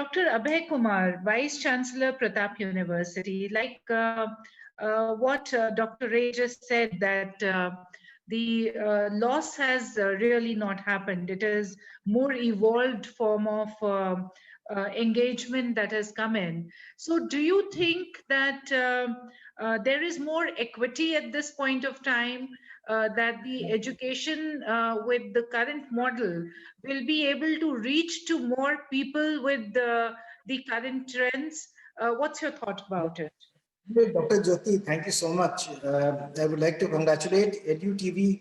Dr. Abhay Kumar, Vice Chancellor, Pratap University, what Dr. Ray just said, that the loss has really not happened. It is more evolved form of engagement that has come in. So, do you think that there is more equity at this point of time? That the education with the current model will be able to reach to more people with the current trends? What's your thought about it? Hey, Dr. Jyoti, thank you so much. I would like to congratulate EduTV,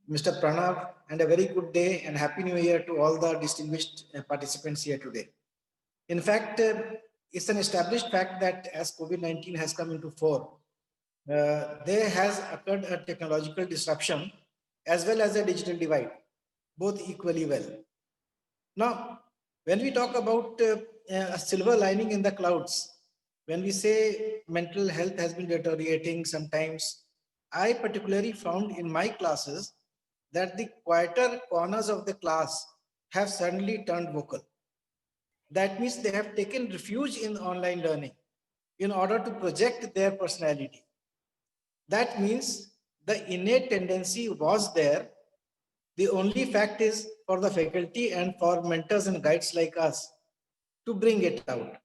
Mr. Pranav, and a very good day and Happy New Year to all the distinguished participants here today. In fact, it's an established fact that as COVID-19 has come into fore, there has occurred a technological disruption as well as a digital divide, both equally well. Now, when we talk about a silver lining in the clouds, when we say mental health has been deteriorating sometimes, I particularly found in my classes that the quieter corners of the class have suddenly turned vocal. That means they have taken refuge in online learning in order to project their personality. That means the innate tendency was there. The only fact is for the faculty and for mentors and guides like us to bring it out.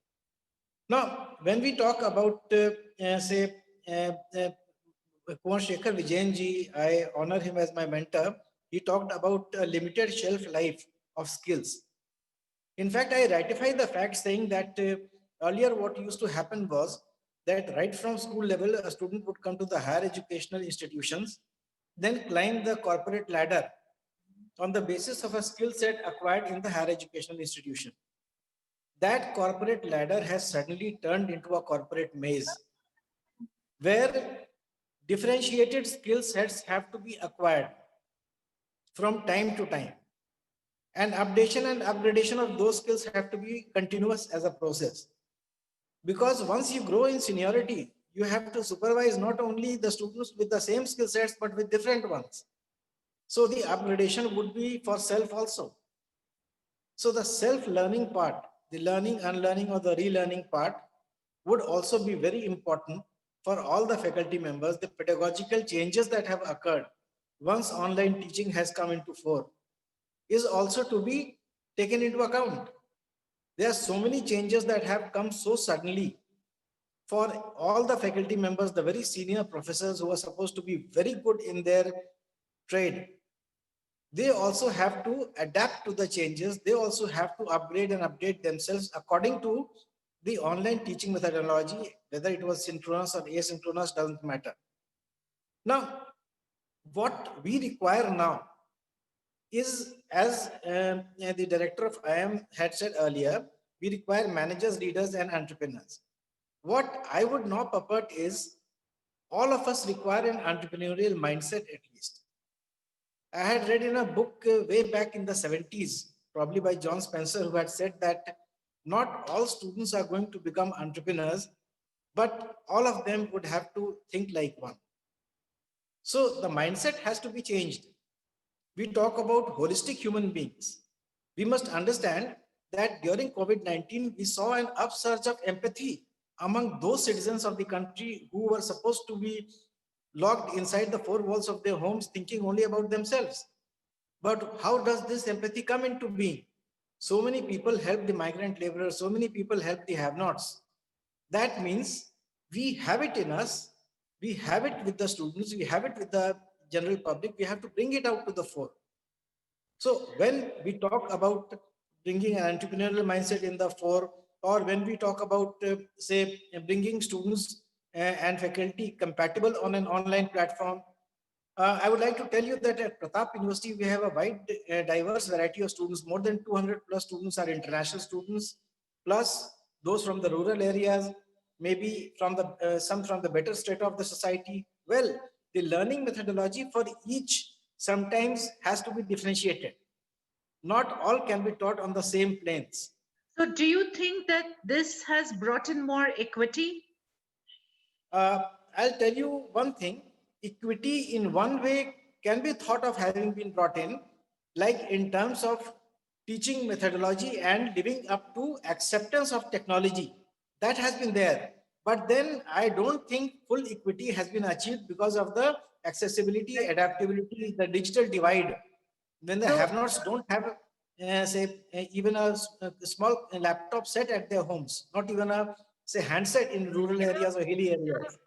Now, when we talk about, say, Kumar Shekhar Vijayanji, I honor him as my mentor. He talked about a limited shelf life of skills. In fact, I ratify the fact saying that earlier what used to happen was that right from school level, a student would come to the higher educational institutions, then climb the corporate ladder on the basis of a skill set acquired in the higher educational institution. That corporate ladder has suddenly turned into a corporate maze where differentiated skill sets have to be acquired from time to time. And updation and upgradation of those skills have to be continuous as a process. Because once you grow in seniority, you have to supervise not only the students with the same skill sets, but with different ones. So the upgradation would be for self also. So the self-learning part, the learning, unlearning, or the relearning part would also be very important for all the faculty members. The pedagogical changes that have occurred once online teaching has come into fore is also to be taken into account. There are so many changes that have come so suddenly for all the faculty members, the very senior professors who are supposed to be very good in their trade. They also have to adapt to the changes. They also have to upgrade and update themselves according to the online teaching methodology, whether it was synchronous or asynchronous, doesn't matter. Now, what we require now is, as the director of IIM had said earlier, we require managers, leaders, and entrepreneurs. What I would now purport is all of us require an entrepreneurial mindset at least. I had read in a book way back in the 70s, probably by John Spencer, who had said that not all students are going to become entrepreneurs, but all of them would have to think like one. So the mindset has to be changed. We talk about holistic human beings. We must understand that during COVID-19, we saw an upsurge of empathy among those citizens of the country who were supposed to be locked inside the four walls of their homes, thinking only about themselves. But how does this empathy come into being? So many people help the migrant laborers, so many people help the have-nots. That means we have it in us, we have it with the students, we have it with the general public, we have to bring it out to the fore. So when we talk about bringing an entrepreneurial mindset in the fore, or when we talk about, say, bringing students and faculty compatible on an online platform, I would like to tell you that at Pratap University, we have a wide, diverse variety of students. More than 200 plus students are international students, plus those from the rural areas, maybe from the some from the better state of the society. Well, the learning methodology for each sometimes has to be differentiated. Not all can be taught on the same planes. So, do you think that this has brought in more equity? Uh, I'll tell you one thing, equity in one way can be thought of having been brought in, like in terms of teaching methodology and living up to acceptance of technology. That has been there. But then I don't think full equity has been achieved because of the accessibility, adaptability, the digital divide. When the So, have-nots don't have, say, even a small laptop set at their homes, not even a, say, handset in rural areas or hilly areas.